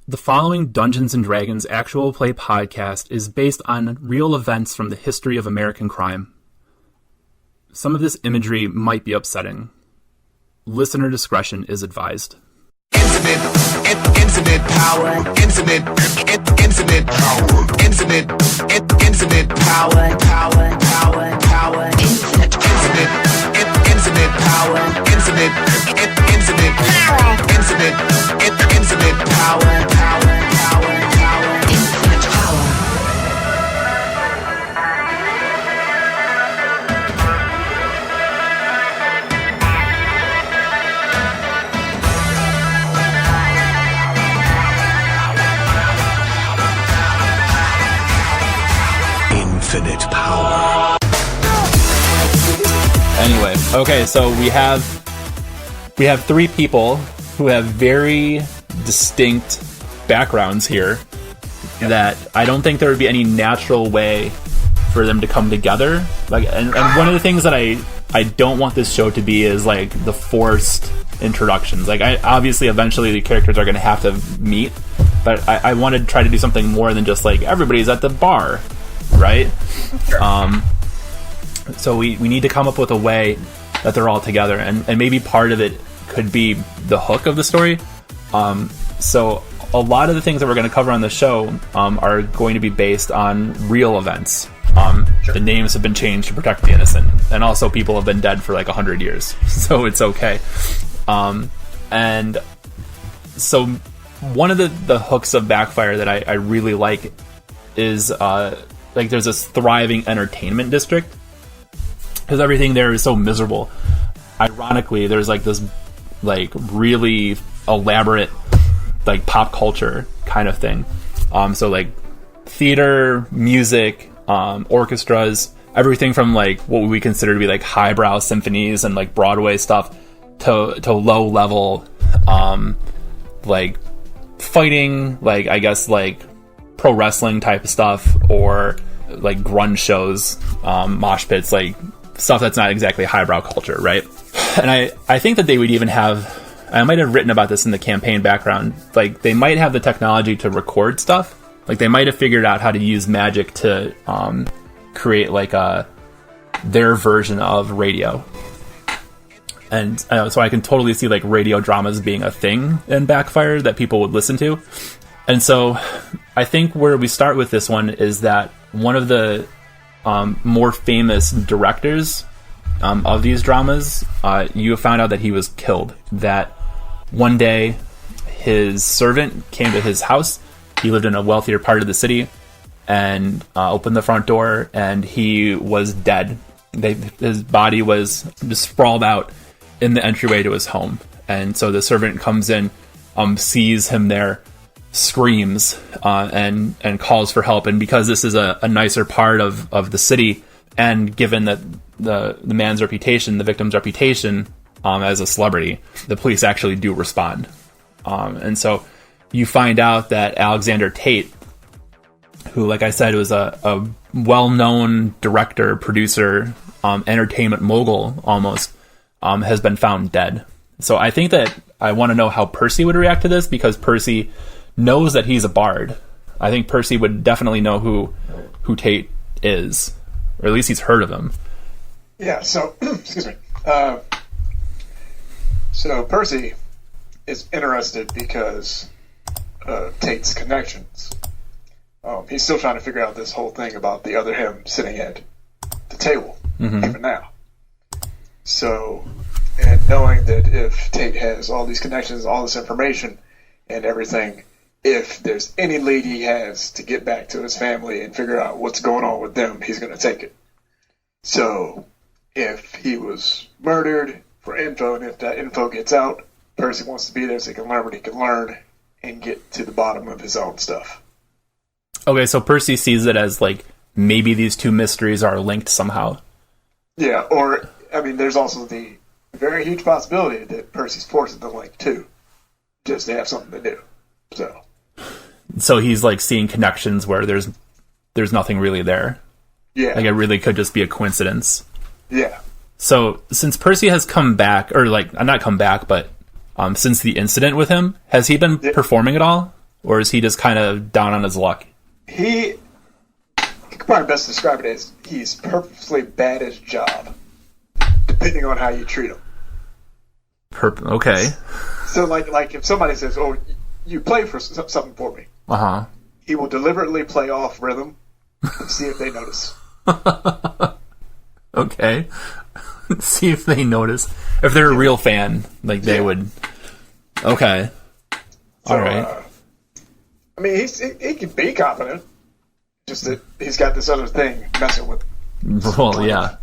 The following Dungeons & Dragons actual play podcast is based on real events from the history of American crime. Some of this imagery might be upsetting. Listener discretion is advised. Infinite power, infinite power, infinite power, infinite power, infinite power. Infinite power. Anyway, okay, so we have three people who have very distinct backgrounds here that I don't think there would be any natural way for them to come together. Like, and one of the things that I don't want this show to be is like the forced introductions. Like, obviously eventually the characters are going to have to meet, but I want to try to do something more than just like everybody's at the bar, right? Sure. So we need to come up with a way that they're all together, and maybe part of it could be the hook of the story. So a lot of the things that we're going to cover on the show are going to be based on real events. Sure. The names have been changed to protect the innocent, and also people have been dead for like 100 years, so it's okay. And so one of the hooks of Backfire that I really like is like there's this thriving entertainment district, because everything there is so miserable. Ironically, there's like this like really elaborate like pop culture kind of thing. So like theater, music, orchestras, everything from like what we consider to be like highbrow symphonies and like Broadway stuff to low level like fighting, like I guess like pro wrestling type of stuff, or like grunge shows, mosh pits, like stuff that's not exactly highbrow culture, right? And I think that they would even have, I might have written about this in the campaign background, like they might have the technology to record stuff. Like they might have figured out how to use magic to create like their version of radio. And so I can totally see like radio dramas being a thing in Backfire that people would listen to. And so I think where we start with this one is that one of the more famous directors of these dramas, you have found out that he was killed. That one day his servant came to his house. He lived in a wealthier part of the city, and opened the front door, and he was dead. His body was just sprawled out in the entryway to his home. And so the servant comes in, sees him there, screams, and calls for help. And because this is a nicer part of the city, and given that the man's reputation, the victim's reputation as a celebrity, the police actually do respond. And so you find out that Alexander Tate, who, like I said, was a well-known director, producer, entertainment mogul almost, has been found dead. So I think that I want to know how Percy would react to this, because Percy knows that he's a bard. I think Percy would definitely know who Tate is, or at least he's heard of him. Yeah, so, excuse me. So Percy is interested because of Tate's connections. He's still trying to figure out this whole thing about the other him sitting at the table, even now. So, and knowing that if Tate has all these connections, all this information and everything, if there's any lead he has to get back to his family and figure out what's going on with them, he's going to take it. So, if he was murdered for info, and if that info gets out, Percy wants to be there so he can learn what he can learn and get to the bottom of his own stuff. Okay, so Percy sees it as like maybe these two mysteries are linked somehow. Yeah, or, I mean, there's also the very huge possibility that Percy's forcing the link too, just to have something to do. So he's like seeing connections where there's nothing really there. Yeah. Like it really could just be a coincidence. Yeah. So since Percy has come back, or like not come back, but since the incident with him, has he been performing at all? or is he just kind of down on his luck? He could probably best describe it as he's purposely bad at his job, depending on how you treat him. Okay. So, like if somebody says, "Oh, you play for something for me," he will deliberately play off rhythm and see if they notice. Okay. See if they notice. If they're a real fan, like they would. Okay. All right. I mean, he can be confident. Just that he's got this other thing messing with him. Well, yeah.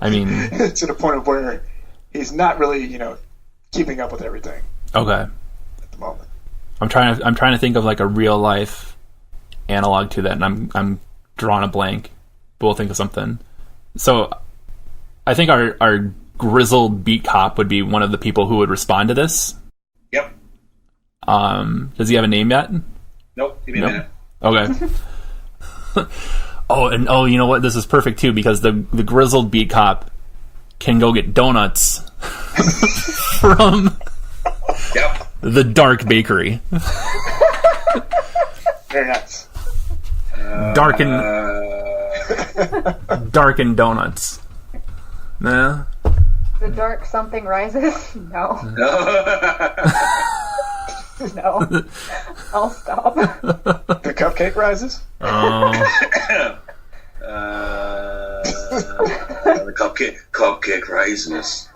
I mean, to the point of where he's not really, keeping up with everything. Okay. At the moment. I'm trying to think of like a real life analog to that, and I'm drawing a blank. But we'll think of something. So, I think our grizzled beat cop would be one of the people who would respond to this. Yep. Does he have a name yet? Nope. Give me a minute. Okay. You know what? This is perfect too, because the grizzled beat cop can go get donuts from the Dark Bakery. Very nice. Darken donuts. Nah. The dark something rises? No. No. I'll stop. The cupcake rises? The cupcake rises.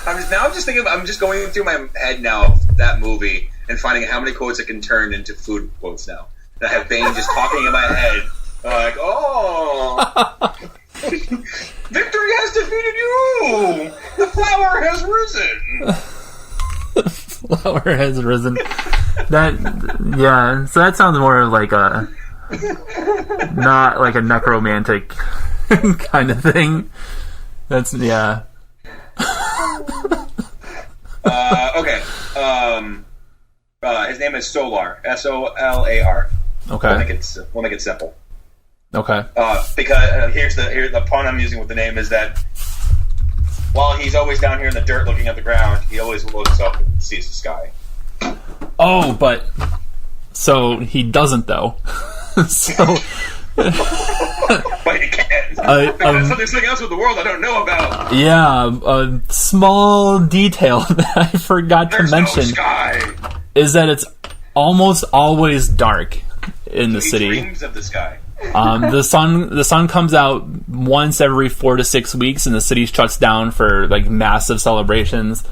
I'm just going through my head now of that movie and finding how many quotes it can turn into food quotes now. And I have Bane just talking in my head, like, "Oh, victory has defeated you. The flower has risen." Flower has risen. So that sounds more like a not like a necromantic kind of thing. That's Okay. His name is Solar. Solar. Okay. We'll make it simple. Okay. Because here's the pun I'm using with the name is that while he's always down here in the dirt looking at the ground, he always looks up and sees the sky. Oh, but so he doesn't though. So. But he can. There's something else with the world I don't know about. Yeah, a small detail that I forgot to mention is that it's almost always dark in the city. He dreams of the sky. The sun comes out once every 4 to 6 weeks, and the city shuts down for like massive celebrations.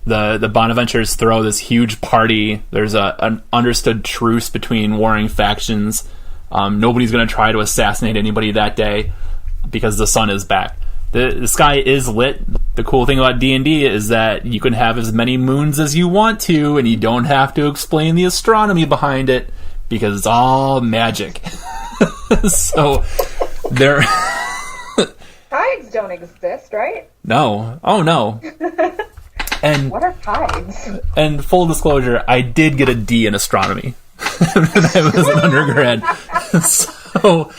The Bonaventures throw this huge party. There's an understood truce between warring factions. Nobody's going to try to assassinate anybody that day because the sun is back. The sky is lit. The cool thing about D&D is that you can have as many moons as you want to, and you don't have to explain the astronomy behind it because it's all magic. So there. Tides don't exist, right? No. Oh no. And what are tides? And full disclosure, I did get a D in astronomy when I was an undergrad. So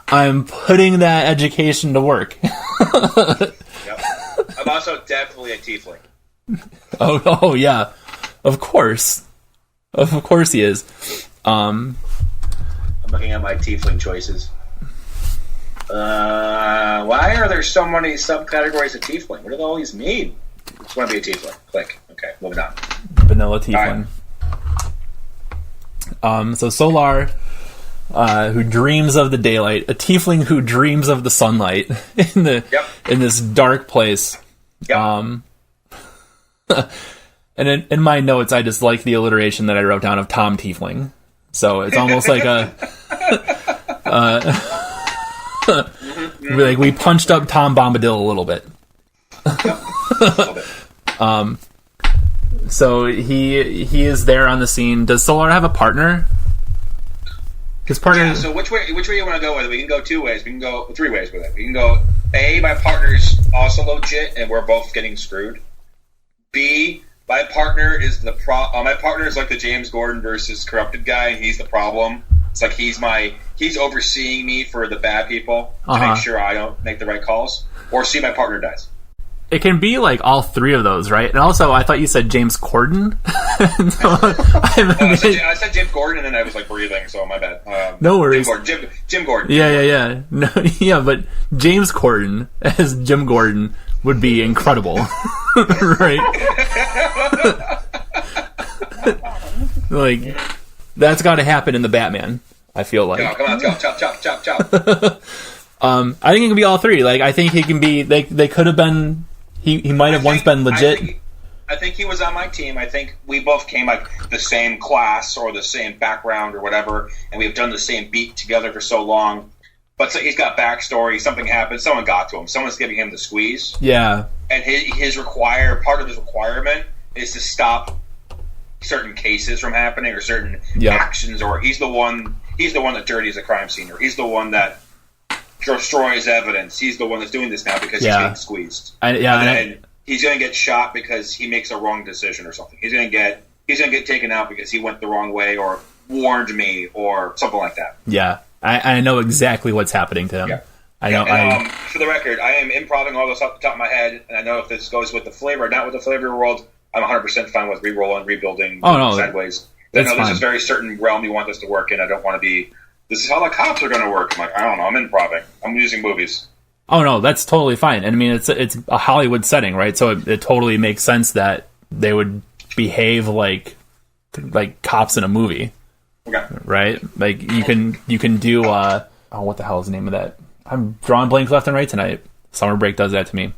I'm putting that education to work. Yep. I'm also definitely a tiefling. Oh yeah. Of course he is. I'm looking at my tiefling choices. Why are there so many subcategories of tiefling? What do all these mean? Just want to be a tiefling. Click. Okay, moving on. Vanilla tiefling. Right. So Solar, who dreams of the daylight, a tiefling who dreams of the sunlight in this dark place. Yep. And in my notes, I just like the alliteration that I wrote down of Tom Tiefling. So it's almost like like we punched up Tom Bombadil a little bit. So he is there on the scene. Does Solar have a partner? His partner. Yeah, so which way you want to go with it? We can go 2 ways. We can go 3 ways with it. We can go A, my partner's also legit, and we're both getting screwed. B, my partner is my partner is like the James Gordon versus corrupted guy, and he's the problem. It's like he's overseeing me for the bad people to make sure I don't make the right calls. Or C, my partner dies. it can be like all three of those, right? And also, I thought you said James Corden. I said Jim Gordon, and then I was like breathing, so my bad. No worries. Jim Gordon. Yeah. No, yeah, but James Corden as Jim Gordon would be incredible, right? Like, that's got to happen in the Batman. I feel like. Come on, let's go. Chop. I think it can be all three. Like, I think he can be. They could have been. He might have once been legit. I think he was on my team. I think we both came like the same class or the same background or whatever, and we've done the same beat together for so long. But so he's got backstory. Something happened. Someone got to him. Someone's giving him the squeeze. Yeah. And part of his requirement is to stop certain cases from happening or certain actions. Or he's the one that dirties a crime scene, or he's the one that destroys evidence. He's the one that's doing this now because he's getting squeezed. And he's going to get shot because he makes a wrong decision or something. He's going to get taken out because he went the wrong way or warned me or something like that. Yeah, I know exactly what's happening to him. Yeah. I know. For the record, I am improvising all this off the top of my head, and I know if this goes with the flavor or not with the flavor of the world, I'm 100% fine with re-rolling, rebuilding, sideways. I know there's a very certain realm you want this to work in. I don't want to be, this is how the cops are going to work. I'm like, I don't know, I'm improvising. I'm using movies. Oh, no, that's totally fine. And I mean, it's a Hollywood setting, right? So it totally makes sense that they would behave like cops in a movie. Okay. Right? Like, you can do, what the hell is the name of that? I'm drawing blanks left and right tonight. Summer break does that to me.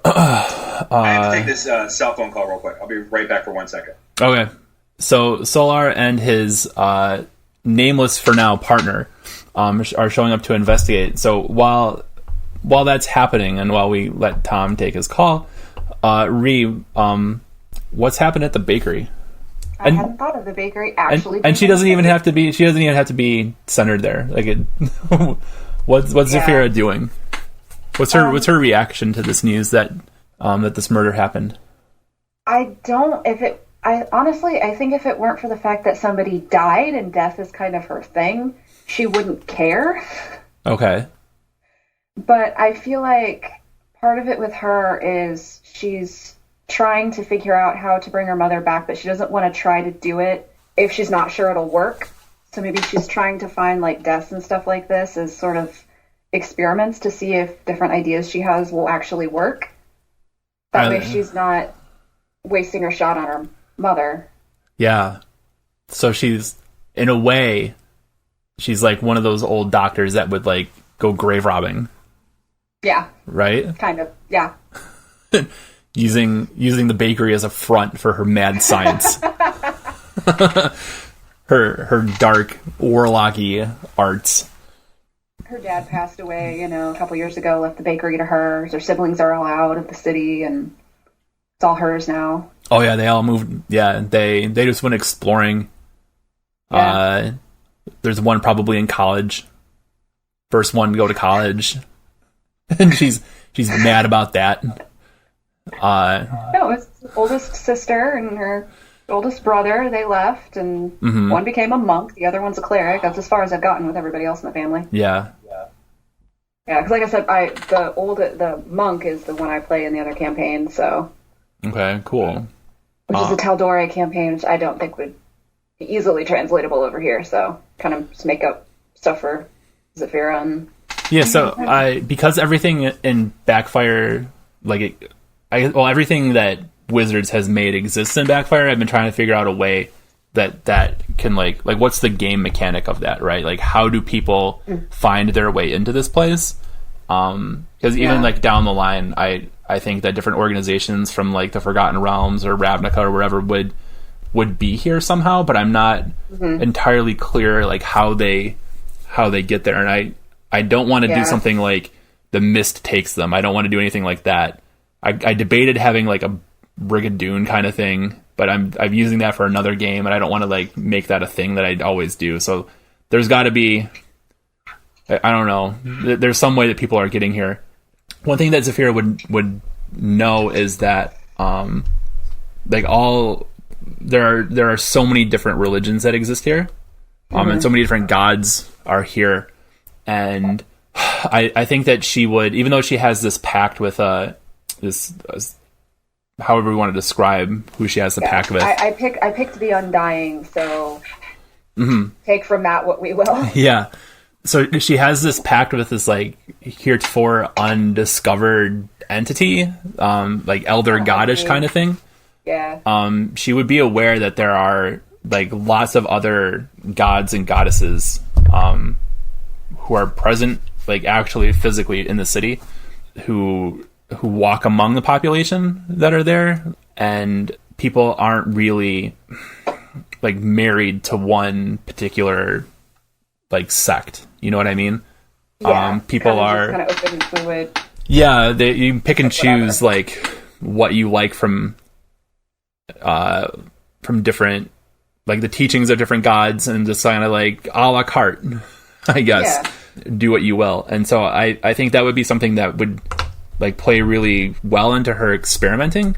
I have to take this cell phone call real quick. I'll be right back for 1 second. Okay. So Solar and his nameless for now partner are showing up to investigate. So while that's happening and while we let Tom take his call, what's happened at the bakery? I hadn't thought of the bakery actually. And she doesn't even have to be centered there. Like, what's Zafira doing? What's her reaction to this news that this murder happened? I think if it weren't for the fact that somebody died and death is kind of her thing, she wouldn't care. Okay. But I feel like part of it with her is she's trying to figure out how to bring her mother back, but she doesn't want to try to do it if she's not sure it'll work. So maybe she's trying to find like deaths and stuff like this as sort of experiments to see if different ideas she has will actually work. That way she's not wasting her shot on her mother. Yeah. So she's, in a way, she's like one of those old doctors that would like go grave robbing. Yeah. Right? Kind of, yeah. using the bakery as a front for her mad science. her dark warlocky arts. Her dad passed away, a couple years ago, left the bakery to her. Her siblings are all out of the city, and it's all hers now. Oh, yeah, they all moved. Yeah, they just went exploring. Yeah. There's one probably in college. First one to go to college. And she's mad about that. No, it's the oldest sister and her oldest brother. They left, and one became a monk. The other one's a cleric. That's as far as I've gotten with everybody else in the family. Yeah. Yeah, because like I said, the monk is the one I play in the other campaign. So. Okay, cool. Which is a Taldore campaign, which I don't think would be easily translatable over here. So kind of just make up stuff for Zafira and. Yeah, so because everything in Backfire, everything that Wizards has made exists in Backfire, I've been trying to figure out a way that can like what's the game mechanic of that, right? Like, how do people find their way into this place? Because even like down the line, I think that different organizations from like the Forgotten Realms or Ravnica or wherever would be here somehow, but I'm not entirely clear like how they get there, and I don't want to do something like the Mist takes them. I don't want to do anything like that. I debated having like a Brigadoon kind of thing, but I'm using that for another game, and I don't want to like make that a thing that I always do. So there's got to be, I don't know, there's some way that people are getting here. One thing that Zafira would know is that there are so many different religions that exist here, and so many different gods are here. And I think that she would, even though she has this pact with this however we want to describe who she has the pact with. I picked the Undying, so take from that what we will. Yeah. So she has this pact with this like heretofore undiscovered entity, like elder goddess kind of thing. Yeah. She would be aware that there are like lots of other gods and goddesses who are present, like actually physically in the city, who walk among the population that are there, and people aren't really like married to one particular like sect. You know what I mean? Yeah, people are kind of open and fluid. Yeah, you can pick and choose like what you like from different, like the teachings of different gods, and just kind of like a la carte, I guess. Yeah. Do what you will. And so I think that would be something that would like play really well into her experimenting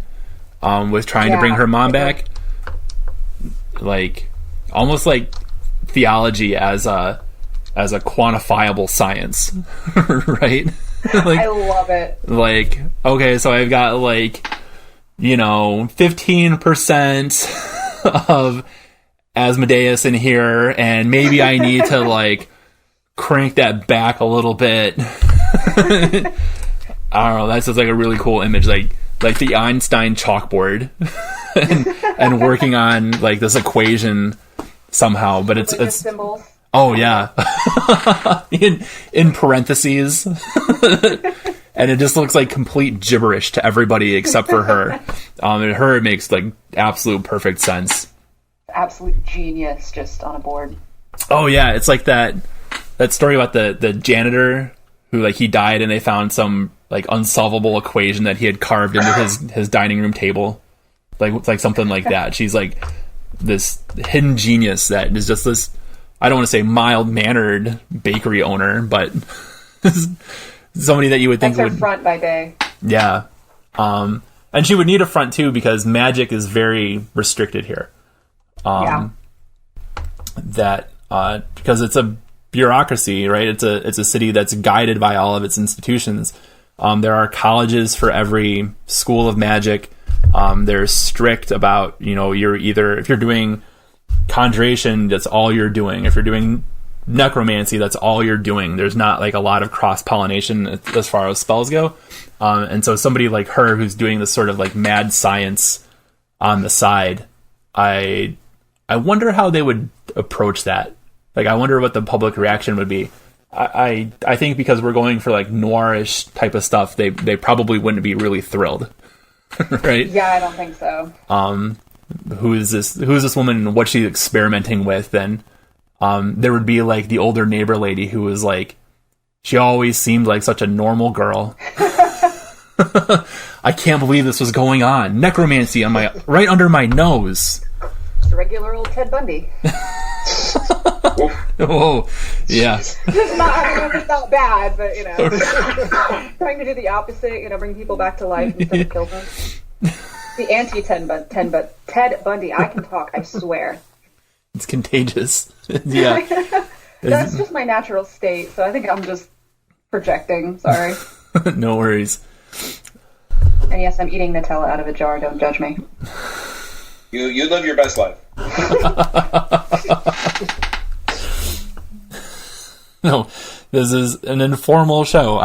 with trying to bring her mom back, like almost like theology as a quantifiable science. Right? Like, I love it. Like, okay, so I've got like 15% of Asmodeus in here, and maybe I need to like crank that back a little bit. I don't know, that's just like a really cool image, like the Einstein chalkboard and working on like this equation somehow, but it's symbols. Oh yeah. in parentheses. And it just looks like complete gibberish to everybody except for her. And her, it makes like absolute perfect sense. Absolute genius just on a board. Oh yeah, it's like that story about the janitor who like he died and they found some like unsolvable equation that he had carved into his dining room table. Like something like that. She's like this hidden genius that is just this, I don't want to say mild-mannered bakery owner, but somebody that you would think would... would... front by day. Yeah. And she would need a front, too, because magic is very restricted here. Because it's a bureaucracy, right? It's a city that's guided by all of its institutions. There are colleges for every school of magic. They're strict about, you're either... If you're doing conjuration, that's all you're doing. If you're doing necromancy, that's all you're doing. There's not like a lot of cross-pollination as far as spells go. And so somebody like her who's doing this sort of like mad science on the side, I wonder how they would approach that. Like, I wonder what the public reaction would be. I think because we're going for like noirish type of stuff, they probably wouldn't be really thrilled. Right? Yeah, I don't think so. Who is this woman and what she's experimenting with? And there would be like the older neighbor lady who was like, she always seemed like such a normal girl. I can't believe this was going on. Necromancy on right under my nose. Just a regular old Ted Bundy. Oh, yeah. It's not bad, but trying to do the opposite. Bring people back to life instead of kill them. The anti-Ted Bundy. I can talk, I swear. It's contagious. Yeah. That's just my natural state, so I think I'm just projecting. Sorry. No worries. And yes, I'm eating Nutella out of a jar. Don't judge me. You live your best life. No, this is an informal show.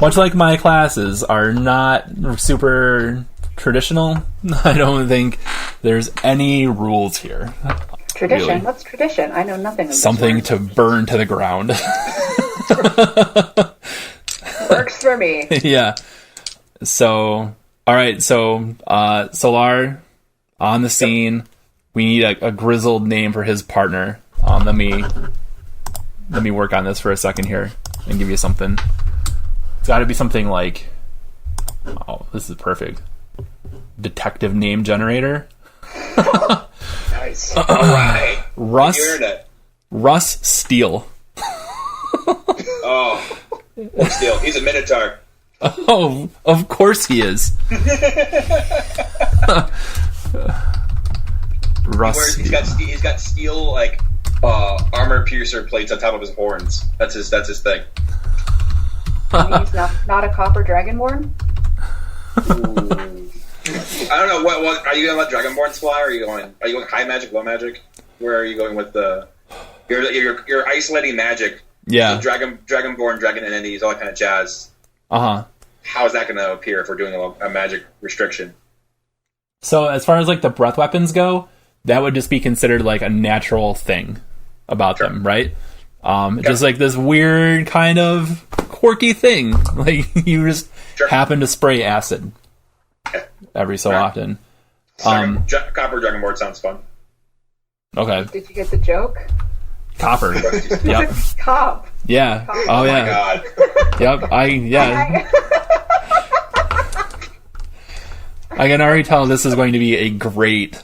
Much like my classes, are not super traditional. I don't think there's any rules here. Tradition? Really. What's tradition? I know nothing of this Something word. to burn to the ground. Works for me. Yeah. So, alright, so Solar on the scene. We need a grizzled name for his partner. Let me work on this for a second here and give you something. It's got to be something like, oh, this is perfect. Detective name generator. Nice. All right. Russ Steele. Oh, Steele. He's a Minotaur. Oh, of course he is. Russ. He's got steel like armor piercer plates on top of his horns. That's his thing. He's not a copper dragonborn? I don't know. What are you going to let Dragonborns fly? Or are you going high magic, low magic? Where are you going with the? You're isolating magic. Yeah. So Dragonborn, dragon entities, all that kind of jazz. How is that going to appear if we're doing a magic restriction? So as far as like the breath weapons go, that would just be considered like a natural thing about them, right? Just like this weird kind of quirky thing. Like you just happen to spray acid every so often. Copper Dragonborn sounds fun. Okay. Did you get the joke? Copper. Yep. Cop. Yeah. Cop. Oh yeah. My God. Yep. I can already tell this is going to be a great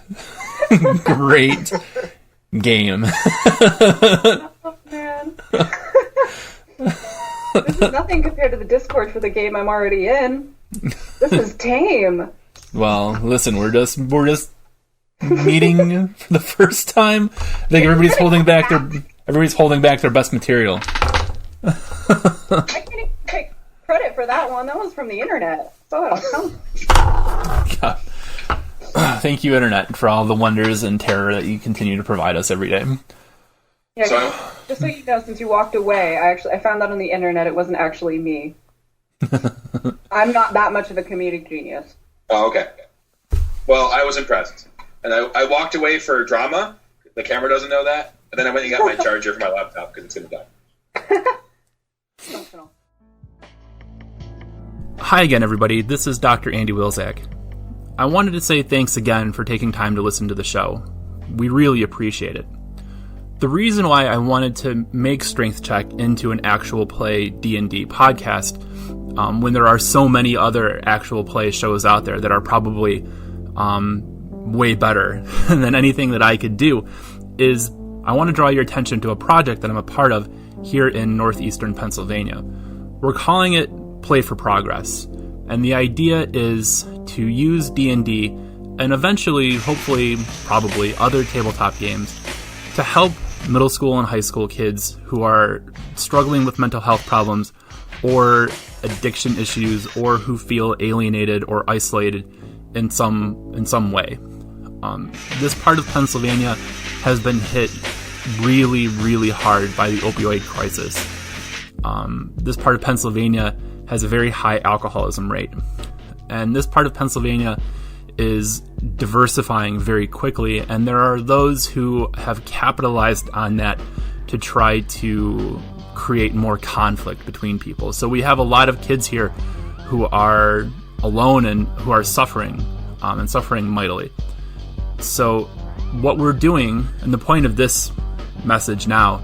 game. Oh, man. This is nothing compared to the Discord for the game I'm already in. This is tame. Well, listen, we're just meeting for the first time. I think everybody's holding back their best material. I can't even take credit for that one. That was from the internet. So it'll come. God. Thank you, Internet, for all the wonders and terror that you continue to provide us every day. Yeah, just so you know, since you walked away, I found out on the internet it wasn't actually me. I'm not that much of a comedic genius. Oh, okay. Well, I was impressed. And I walked away for drama. The camera doesn't know that. And then I went and got my charger for my laptop because it's going to die. Hi again, everybody. This is Dr. Andy Wilczak. I wanted to say thanks again for taking time to listen to the show. We really appreciate it. The reason why I wanted to make Strength Check into an actual play D&D podcast, when there are so many other actual play shows out there that are probably way better than anything that I could do, is I want to draw your attention to a project that I'm a part of here in northeastern Pennsylvania. We're calling it Play for Progress, and the idea is to use D&D and eventually, hopefully, probably other tabletop games to help middle school and high school kids who are struggling with mental health problems or addiction issues or who feel alienated or isolated in some way. This part of Pennsylvania has been hit really, really hard by the opioid crisis. This part of Pennsylvania has a very high alcoholism rate. And this part of Pennsylvania is diversifying very quickly, and there are those who have capitalized on that to try to create more conflict between people. So we have a lot of kids here who are alone and who are suffering, and suffering mightily. So what we're doing, and the point of this message now,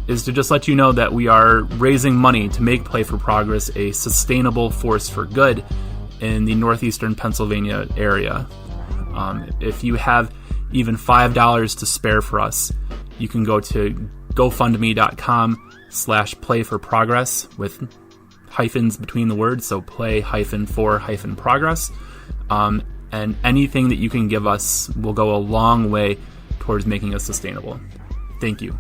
is to just let you know that we are raising money to make Play for Progress a sustainable force for good in the northeastern Pennsylvania area. If you have even $5 to spare for us, you can go to GoFundMe.com/playforprogress with hyphens between the words, so play-for-progress. And anything that you can give us will go a long way towards making us sustainable. Thank you.